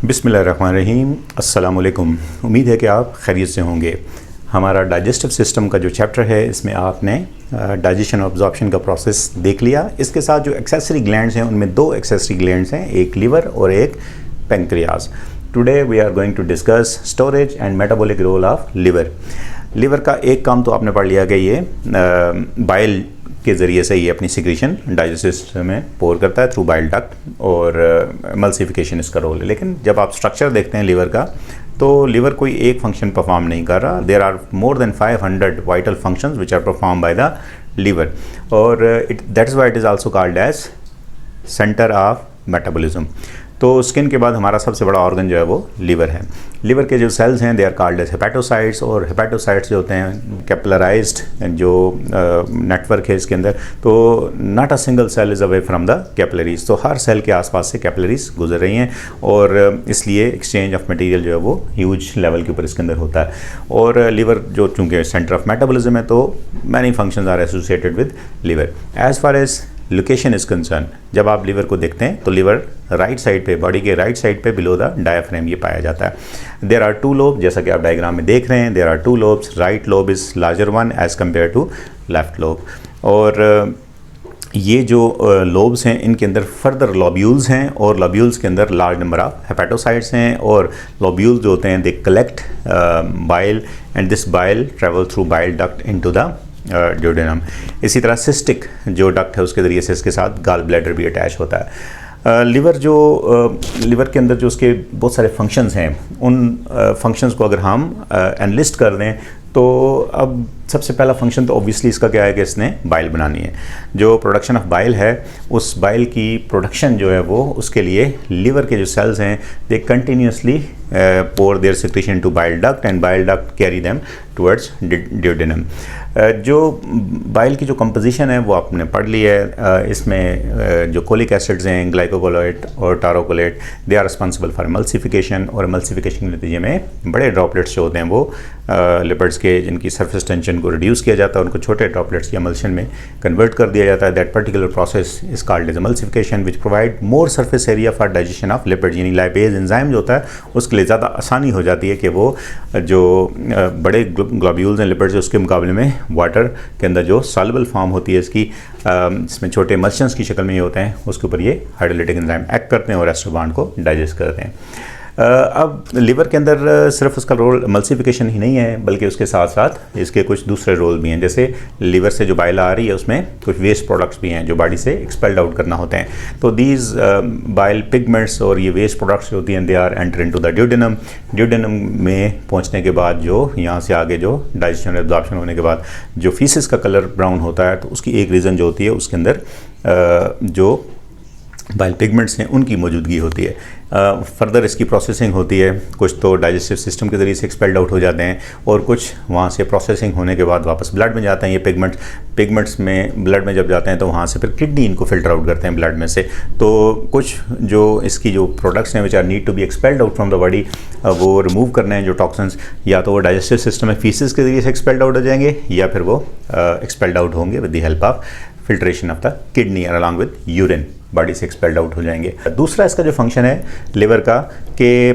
बिस्मिल्लाहिर्रहमानिर्रहीम। अस्सलाम वालेकुम। उम्मीद है कि आप खैरियत से होंगे। हमारा डाइजेस्टिव सिस्टम का जो चैप्टर है इसमें आपने डाइजेशन और अब्जॉर्प्शन का प्रोसेस देख लिया। इसके साथ जो एक्सेसरी ग्लैंड्स हैं उनमें दो एक्सेसरी ग्लैंड्स हैं, एक लीवर और एक pancreas. Today we are going to discuss storage and metabolic role of liver. Liver का एक काम तो आपने पढ़ लिया कि ये बाइल के ज़रिए से ये अपनी सिक्रीशन डाइजेस्टिव सिस्टम में पोर करता है थ्रू बाइल डक्ट और एमल्सिफिकेशन इसका रोल है। लेकिन जब आप स्ट्रक्चर देखते हैं लिवर का तो लिवर कोई एक फंक्शन परफॉर्म नहीं कर रहा। There are more than 500 vital functions which are perform by the liver और that is why it is also called as centre of metabolism. तो स्किन के बाद हमारा सबसे बड़ा ऑर्गन जो है वो लिवर है। लिवर के जो सेल्स हैं they are called as hepatocytes और हेपेटोसाइट्स जो होते हैं कैपिलराइज्ड जो नेटवर्क है इसके अंदर, तो not a single cell is away from the capillaries. तो हर सेल के आसपास से कैपिलरीज गुजर रही हैं और इसलिए एक्सचेंज ऑफ मटेरियल जो है वो ह्यूज लेवल के ऊपर इसके अंदर होता है। और लिवर जो चूँकि सेंटर ऑफ मेटाबॉलिज्म है तो many functions are associated with liver. As far as location is concern, जब आप लिवर को देखते हैं तो लिवर राइट साइड पे, बॉडी के राइट साइड पे बिलो द डायाफ्राम ये पाया जाता है। देयर आर टू लोब, जैसा कि आप डायग्राम में देख रहे हैं, there are two lobes. Right lobe is larger one as compare to left lobe. और ये जो लोब्स हैं इनके अंदर फर्दर लॉब्यूल्स हैं और लॉब्यूल्स के अंदर लार्ज नंबर ऑफ हेपेटोसाइट्स हैं और लॉब्यूल्स जो होते हैं they collect bile and this bile travel through bile duct into the duodenum. इसी तरह सिस्टिक जो डक्ट है उसके ज़रिए से इसके साथ गाल ब्लैडर भी अटैच होता है। लिवर लिवर के अंदर जो उसके बहुत सारे फंक्शंस हैं उन फंक्शंस को अगर हम एनलिस्ट कर दें तो अब सबसे पहला फंक्शन तो ऑब्वियसली इसका क्या है कि इसने बाइल बनानी है। जो प्रोडक्शन ऑफ बाइल है उस बाइल की प्रोडक्शन जो है वो उसके लिए लिवर के जो सेल्स हैं they continuously pour their secretion to bile duct and bile duct carry them towards duodenum। जो बाइल की जो कंपोजिशन है वो आपने पढ़ ली है। इसमें जो कोलिक एसिड्स हैं ग्लाइकोकोलेट और taurocholate they are responsible for emulsification और एमल्सिफिकेशन के नतीजे में बड़े ड्रॉपलेट्स जो होते हैं वो लिपिड्स के जिनकी सरफेस टेंशन को रिड्यूस किया जाता है उनको छोटे ड्रॉपलेट्स की एमल्शन में कन्वर्ट कर दिया जाता है। That particular process is called as emulsification which provide more surface area for digestion of lipids. यानी लाइपेज एंजाइम जो होता है उसके लिए ज़्यादा आसानी हो जाती है कि वो जो बड़े ग्लोब्यूल्स हैं लिपिड्स उसके मुकाबले में वाटर के अंदर जो सॉल्युबल फॉर्म होती है इसकी इसमें छोटे मल्शंस की शक्ल में ये होते हैं उसके ऊपर ये हाइड्रोलाइटिक एंजाइम एक्ट करते हैं और एस्टर बॉन्ड को डाइजेस्ट करते हैं। अब लिवर के अंदर सिर्फ उसका रोल एमल्सिफिकेशन ही नहीं है बल्कि उसके साथ साथ इसके कुछ दूसरे रोल भी हैं। जैसे लिवर से जो बाइल आ रही है उसमें कुछ वेस्ट प्रोडक्ट्स भी हैं जो बॉडी से एक्सपेल्ड आउट करना होते हैं। तो दीज बाइल पिगमेंट्स और ये वेस्ट प्रोडक्ट्स जो होती हैं they are enter into the duodenum. Duodenum में पहुंचने के बाद जो यहाँ से आगे जो डाइजेशन एब्जॉर्प्शन होने के बाद जो फीसिस का कलर ब्राउन होता है तो उसकी एक रीज़न जो होती है उसके अंदर जो बाइल पिगमेंट्स हैं उनकी मौजूदगी होती है। फर्दर इसकी प्रोसेसिंग होती है, कुछ तो डाइजेस्टिव सिस्टम के ज़रिए से एक्सपेल्ड आउट हो जाते हैं और कुछ वहाँ से प्रोसेसिंग होने के बाद वापस ब्लड में जाते हैं। ये पिगमेंट्स में ब्लड में जब जाते हैं तो वहाँ से फिर किडनी इनको फिल्टर आउट करते हैं ब्लड में से। तो कुछ जो इसकी जो प्रोडक्ट्स हैं which are need to be expelled out from the body वो रिमूव करने हैं जो टॉक्सिन्स, या तो वो डाइजेस्टिव सिस्टम में फीसिस के ज़रिए से एक्सपेल्ड आउट हो जाएंगे या फिर वो एक्सपेल्ड आउट होंगे with the help of filtration of the kidney और अलॉन्ग विद यूरिन बॉडी से एक्सपेल्ड आउट हो जाएंगे। दूसरा इसका जो फंक्शन है लिवर का कि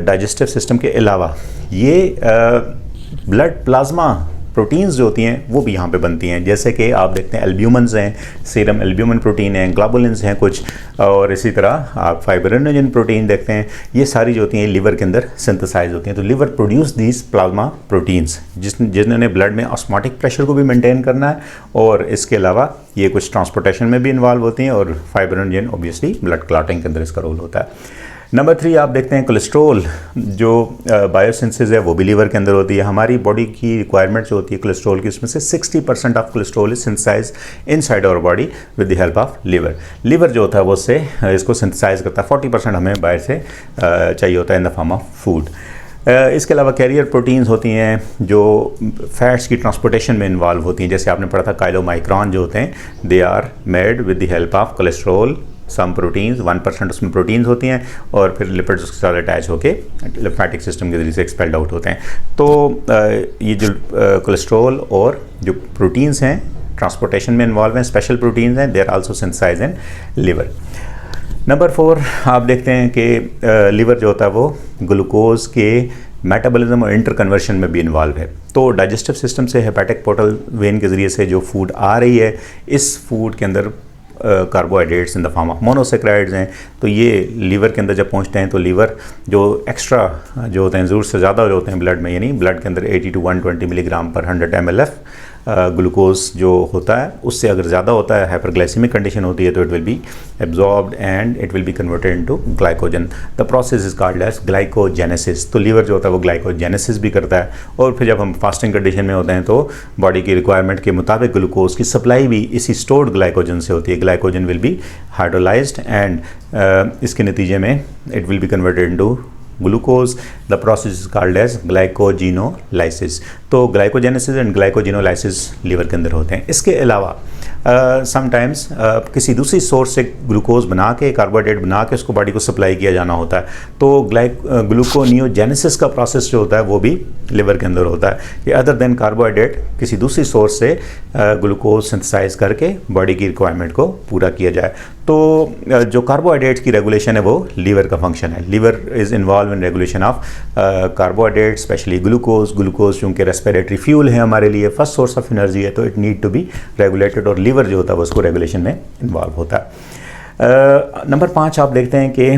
डाइजेस्टिव सिस्टम के अलावा ये ब्लड प्लाज्मा प्रोटीन्स जो होती हैं वो भी यहाँ पे बनती हैं। जैसे कि आप देखते हैं एल्ब्यूमिन्स हैं, सीरम एल्ब्यूमिन प्रोटीन हैं, ग्लोबुलिन्स हैं कुछ, और इसी तरह आप फाइब्रिनोजन प्रोटीन देखते हैं। ये सारी जो होती हैं लिवर के अंदर सिंथेसाइज होती हैं। तो liver produce these plasma proteins जिन्होंने ब्लड में ऑस्मोटिक प्रेशर को भी मेंटेन करना है और इसके अलावा ये कुछ ट्रांसपोर्टेशन में भी इन्वॉल्व होती हैं और फाइब्रिनोजन ऑब्वियसली ब्लड क्लॉटिंग के अंदर इसका रोल होता है। नंबर 3 आप देखते हैं कोलेस्ट्रॉल जो बायोसिंथेसिस है वो भी लिवर के अंदर होती है। हमारी बॉडी की रिक्वायरमेंट जो होती है कोलेस्ट्रॉल की उसमें से 60% of cholesterol is synthesize inside our body with the help of liver. Liver जो होता है वो उससे इसको सिंथेसाइज करता है। 40% हमें बाहर से चाहिए होता है in the form of food. इसके अलावा कैरियर प्रोटीन्स होती हैं जो फैट्स की ट्रांसपोर्टेशन में इन्वॉल्व होती हैं। जैसे आपने पढ़ा था काइलोमाइक्रॉन जो होते हैं they are made with the help of cholesterol some proteins 1% उसमें प्रोटीन्स होती हैं और फिर लिपिड्स उसके साथ अटैच होके लिम्फेटिक सिस्टम के जरिए से एक्सपेल्ड आउट होते हैं। तो ये जो कोलेस्ट्रॉल और जो प्रोटीन्स हैं ट्रांसपोर्टेशन में इन्वॉल्व हैं, स्पेशल प्रोटीन्स हैं, they are also synthesised in liver. Number 4 आप देखते हैं कि लीवर जो होता है वो ग्लूकोज के मेटाबॉलिज्म और इंटर कन्वर्शन में भी इन्वॉल्व है। तो डाइजेस्टिव सिस्टम से हेपेटिक पोर्टल वेन के ज़रिए से जो फूड आ रही है, इस फूड के अंदर carbohydrates in the form of monosaccharides हैं, तो ये लीवर के अंदर जब पहुंचते हैं तो लीवर जो एक्स्ट्रा जो होते हैं, ज़रूरत से ज़्यादा जो होते हैं ब्लड में, यानी ब्लड के अंदर 80 to 120 मिलीग्राम पर 100 ml ग्लूकोज जो होता है, उससे अगर ज़्यादा होता है, हाइपरग्लाइसेमिक कंडीशन होती है, तो it will be absorbed and it will be converted into glycogen. The process is called as glycogenesis. तो लीवर जो होता है वो ग्लाइकोजेनेसिस भी करता है, और फिर जब हम फास्टिंग कंडीशन में होते हैं तो बॉडी की रिक्वायरमेंट के मुताबिक ग्लूकोज की सप्लाई भी इसी स्टोर्ड ग्लाइकोजन से होती है। Glycogen will be hydrolysed and इसके नतीजे में it will be converted into glucose. The process is called as glycogenolysis. तो ग्लाइकोजेनेसिस एंड ग्लाइकोजिनोलाइसिस लीवर के अंदर होते हैं। इसके अलावा समटाइम्स किसी दूसरी सोर्स से ग्लूकोज बना के, कार्बोहाइड्रेट बना के उसको बॉडी को सप्लाई किया जाना होता है, तो ग्लूकोनियोजेनेसिस का प्रोसेस जो होता है वो भी लिवर के अंदर होता है कि अदर देन कार्बोहाइड्रेट किसी दूसरी सोर्स से ग्लूकोज सिंथेसाइज करके बॉडी की रिक्वायरमेंट को पूरा किया जाए। तो जो कार्बोहाइड्रेट्स की रेगुलेशन है वो लीवर का फंक्शन है। Liver is involve in regulation of carbohydrate, specially glucose चूँकि रेस्पिरेटरी फ्यूल है हमारे लिए, फर्स्ट सोर्स ऑफ एनर्जी है, तो it need to be regulated, और लीवर जो होता है उसको रेगुलेशन में इन्वॉल्व होता है। नंबर 5 आप देखते हैं कि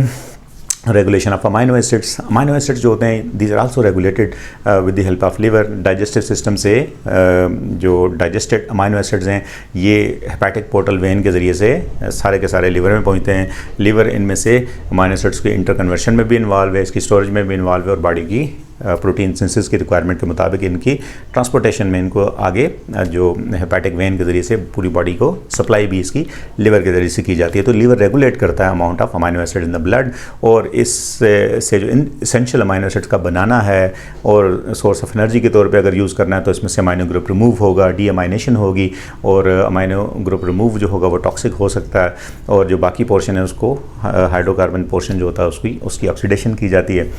regulation of amino acids. Amino acids जो होते हैं, these are also regulated with the help of liver. Digestive system से जो डाइजेस्टेड अमाइनो एसिड्स हैं, ये हेपेटिक पोर्टल वेन के ज़रिए से सारे के सारे लिवर में पहुंचते हैं। लिवर इनमें से अमाइनो एसिड्स के इंटर कन्वर्शन में भी इन्वॉल्व है, इसकी स्टोरेज में भी इन्वॉल्व है, और बॉडी की प्रोटीन सिंथेसिस की रिक्वायरमेंट के मुताबिक इनकी ट्रांसपोर्टेशन में इनको आगे जो हेपेटिक वेन के ज़रिए से पूरी बॉडी को सप्लाई भी इसकी लिवर के ज़रिए से की जाती है। तो लिवर रेगुलेट करता है amount of amino acid in the blood, और इस से जो इसेंशियल अमाइनो एसिड्स का बनाना है और सोर्स ऑफ एनर्जी के तौर पे अगर यूज़ करना है, तो इसमें से अमाइनो ग्रुप रिमूव होगा, डीअमाइनेशन होगी, और अमाइनो ग्रुप रिमूव जो होगा वो टॉक्सिक हो सकता है, और जो बाकी पोर्शन है उसको हाइड्रोकार्बन पोर्शन जो होता है उसकी ऑक्सीडेशन की जाती है।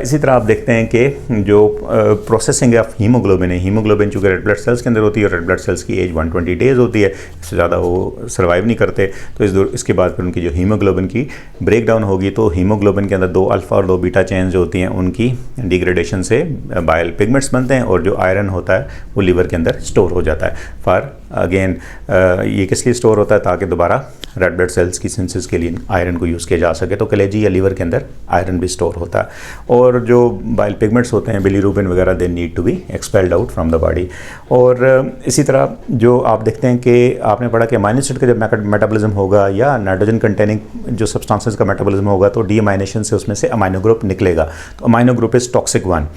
इसी तरह आप देखते हैं कि जो प्रोसेसिंग ऑफ हीमोग्लोबिन है, हीमोग्लोबिन चूँकि रेड ब्लड सेल्स के अंदर होती है, और रेड ब्लड सेल्स की एज 120 डेज होती है, इससे ज़्यादा वो सर्वाइव नहीं करते, तो इसके बाद फिर उनकी जो हीमोग्लोबिन की ब्रेक डाउन होगी, तो हीमोग्लोबिन के अंदर 2 अल्फा और 2 बीटा चेन जो होती हैं, उनकी डिग्रेडेशन से बाइल पिगमेंट्स बनते हैं, और जो आयरन होता है वो लिवर के अंदर स्टोर हो जाता है। फॉर अगेन ये किस लिए स्टोर होता है, ताकि दोबारा रेड ब्लड सेल्स की सिंथेसिस के लिए आयरन को यूज़ किया जा सके। तो कलेजी या लीवर के अंदर आयरन भी स्टोर होता है, और जो बाइल पिगमेंट्स होते हैं, बिलीरुबिन वगैरह, they need to be expelled out from the body. और इसी तरह जो आप देखते हैं कि आपने पढ़ा कि अमाइनो एसिड का जब मेटाबॉलिज्म होगा या नाइट्रोजन कंटेनिंग जो सब्सटेंसेस का मेटाबॉलिज्म होगा, तो डीअमाइनेशन से उसमें से अमाइनो ग्रुप निकलेगा। तो amino group is toxic 1।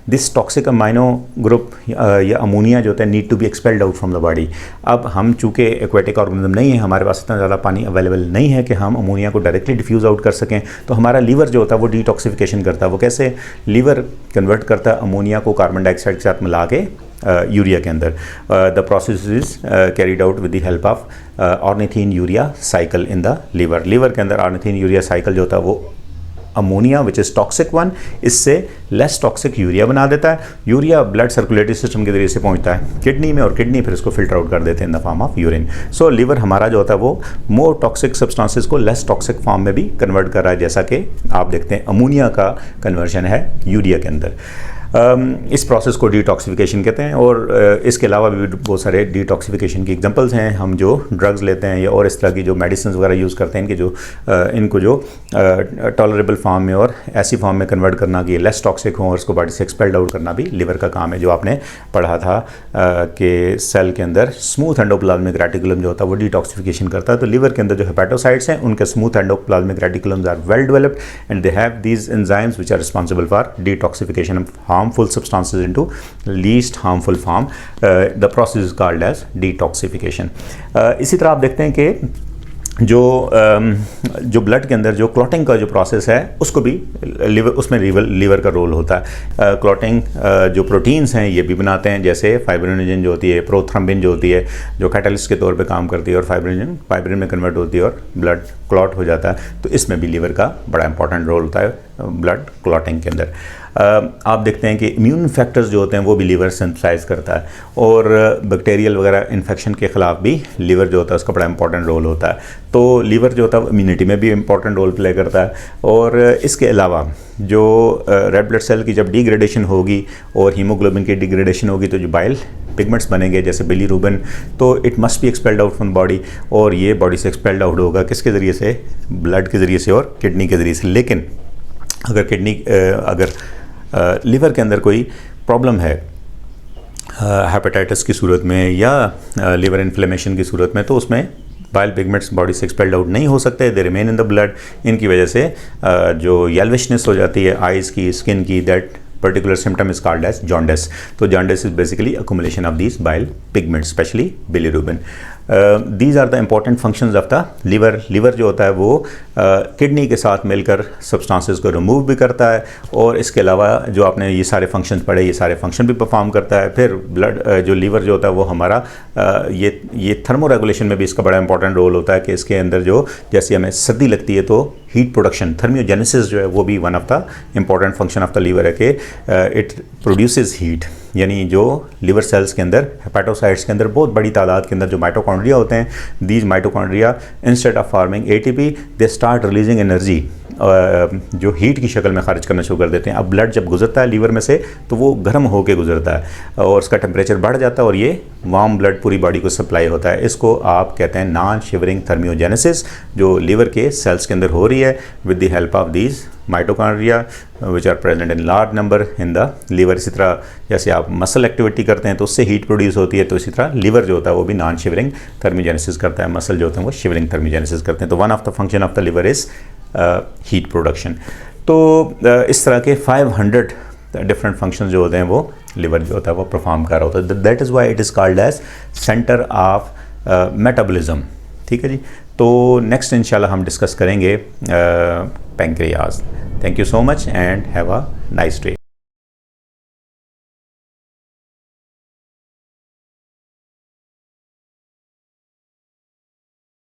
This toxic amino group या अमोनिया जो होता है need to be expelled out from the body. अब हम चूँकि एक्वेटिक ऑर्गेनिज्म नहीं है, हमारे पास इतना ज़्यादा पानी अवेलेबल नहीं है कि हम अमोनिया को डायरेक्टली डिफ्यूज़ आउट कर सकें, तो हमारा लीवर जो होता है वो डिटॉक्सिफिकेशन करता है। वो कैसे? लीवर कन्वर्ट करता है अमोनिया को कार्बन डाइऑक्साइड के साथ मिला के यूरिया के अंदर। The process is carried out with the help of ornithine urea cycle in the liver. Liver के अंदर ऑर्निथीन यूरिया साइकिल जो होता है वो अमोनिया विच इज़ टॉक्सिक 1 इससे लेस टॉक्सिक यूरिया बना देता है। यूरिया ब्लड सर्कुलेटरी सिस्टम के जरिए से पहुंचता है किडनी में, और किडनी फिर इसको फिल्टर आउट कर देते हैं in the form of urine. So liver हमारा जो होता है वो मोर टॉक्सिक सब्सटेंसेस को लेस टॉक्सिक फॉर्म में भी कन्वर्ट कर रहा है, जैसा कि आप देखते हैं अमोनिया का कन्वर्शन है यूरिया के अंदर। इस प्रोसेस को डिटॉक्सिफिकेशन कहते हैं। और इसके अलावा भी बहुत सारे डिटॉक्सिफिकेशन की एग्जांपल्स हैं। हम जो ड्रग्स लेते हैं या और इस तरह की जो मेडिसिन वगैरह यूज़ करते हैं, इनको जो टॉलरेबल फॉर्म में और ऐसी फॉर्म में कन्वर्ट करना कि लेस टॉक्सिक हो और उसको बॉडी से एक्सपेल्ड आउट करना भी लिवर का काम है। जो आपने पढ़ा था कि सेल के अंदर स्मूथ एंडोप्लाज्मिक रेटिकुलम जो होता है वो डिटॉक्सिफिकेशन करता है। तो लिवर के अंदर जो हेपेटोसाइट्स हैं उनके smooth endoplasmic reticulums are well developed and they have these enzymes which are responsible for detoxification of harmful substances into least harmful form. The process is called as detoxification. इसी तरह आप देखते हैं कि जो ब्लड के अंदर जो क्लॉटिंग का जो प्रोसेस है उसको भी लीवर का रोल होता है। क्लॉटिंग जो प्रोटीन्स हैं ये भी बनाते हैं, जैसे फाइब्रिनोजन जो होती है, प्रोथ्रम्बिन जो होती है जो कैटलिस्ट के तौर पे काम करती है, और फाइब्रिन में कन्वर्ट होती है और ब्लड क्लॉट हो जाता है। तो इसमें भी लीवर का बड़ा इंपॉर्टेंट रोल होता है ब्लड क्लॉटिंग के अंदर। आप देखते हैं कि इम्यून फैक्टर्स जो होते हैं वो भी लीवर सिंथेसाइज करता है, और बैक्टीरियल वगैरह इन्फेक्शन के ख़िलाफ़ भी लीवर जो होता है उसका बड़ा इंपॉर्टेंट रोल होता है। तो लीवर जो होता है इम्यूनिटी में भी इंपॉर्टेंट रोल प्ले करता है। और इसके अलावा जो रेड ब्लड सेल की जब डिग्रेडेशन होगी और हीमोग्लोबिन की डिग्रेडेशन होगी तो जो बाइल पिगमेंट्स बनेंगे जैसे बिलीरुबिन, तो it must be expelled out from body, और ये बॉडी से एक्सपेल्ड आउट होगा किसके ज़रिए से? ब्लड के ज़रिए से और किडनी के ज़रिए से। लेकिन अगर लिवर के अंदर कोई प्रॉब्लम है हेपेटाइटिस की सूरत में या लिवर इन्फ्लेमेशन की सूरत में, तो उसमें बाइल पिगमेंट्स बॉडी से एक्सपेल्ड आउट नहीं हो सकते, they remain in the blood. इनकी वजह से जो येल्विशनेस हो जाती है आइज़ की, स्किन की, that particular symptom is called as jaundice. So jaundice is basically accumulation of these bile pigments, especially bilirubin. These are the important functions of the liver. Liver जो होता है वो किडनी के साथ मिलकर सब्सटेंसेस को रिमूव भी करता है, और इसके अलावा जो आपने ये सारे फंक्शंस पढ़े, ये सारे फंक्शन भी परफॉर्म करता है। फिर ब्लड जो लीवर जो होता है वो हमारा ये थर्मो रेगुलेशन में भी इसका बड़ा इंपॉर्टेंट रोल होता है कि इसके अंदर जो जैसे हमें सर्दी लगती है तो हीट प्रोडक्शन, थर्मियोजेनेसिस जो है वो भी one of the important function of the liver है कि इट प्रोड्यूसेस हीट। यानी जो लिवर सेल्स के अंदर, हेपेटोसाइट्स के अंदर बहुत बड़ी तादाद के अंदर जो माइटोकॉन्ड्रिया होते हैं, these mitochondria instead of farming ATP they start releasing energy, जो हीट की शक्ल में खारिज करना शुरू कर देते हैं। अब ब्लड जब गुजरता है लीवर में से तो वो गर्म होकर गुजरता है और उसका टेम्परेचर बढ़ जाता है और ये वार्म ब्लड पूरी बॉडी को सप्लाई होता है। इसको आप कहते हैं नॉन शिवरिंग थर्मियोजेनेसिस, जो लीवर के सेल्स के अंदर हो रही है with the help of these mitochondria which are present in large number in the liver. इसी तरह जैसे आप मसल एक्टिविटी करते हैं तो उससे हीट प्रोड्यूस होती है, तो इसी तरह लीवर जो होता है वो भी नॉन शिवरिंग थर्मियोजेनेसिस करता है, मसल जो होते हैं वो शिवरिंग थर्मियोजेनेसिस करते हैं। तो one of the function of the liver is heat production. तो इस तरह के 500 डिफरेंट फंक्शन जो होते हैं वो लिवर जो होता है वो परफॉर्म कर रहा होता है। That is why it is called as centre of metabolism. ठीक है जी। तो नेक्स्ट इंशाल्लाह हम डिस्कस करेंगे pancreas. Thank you so much and have a nice day.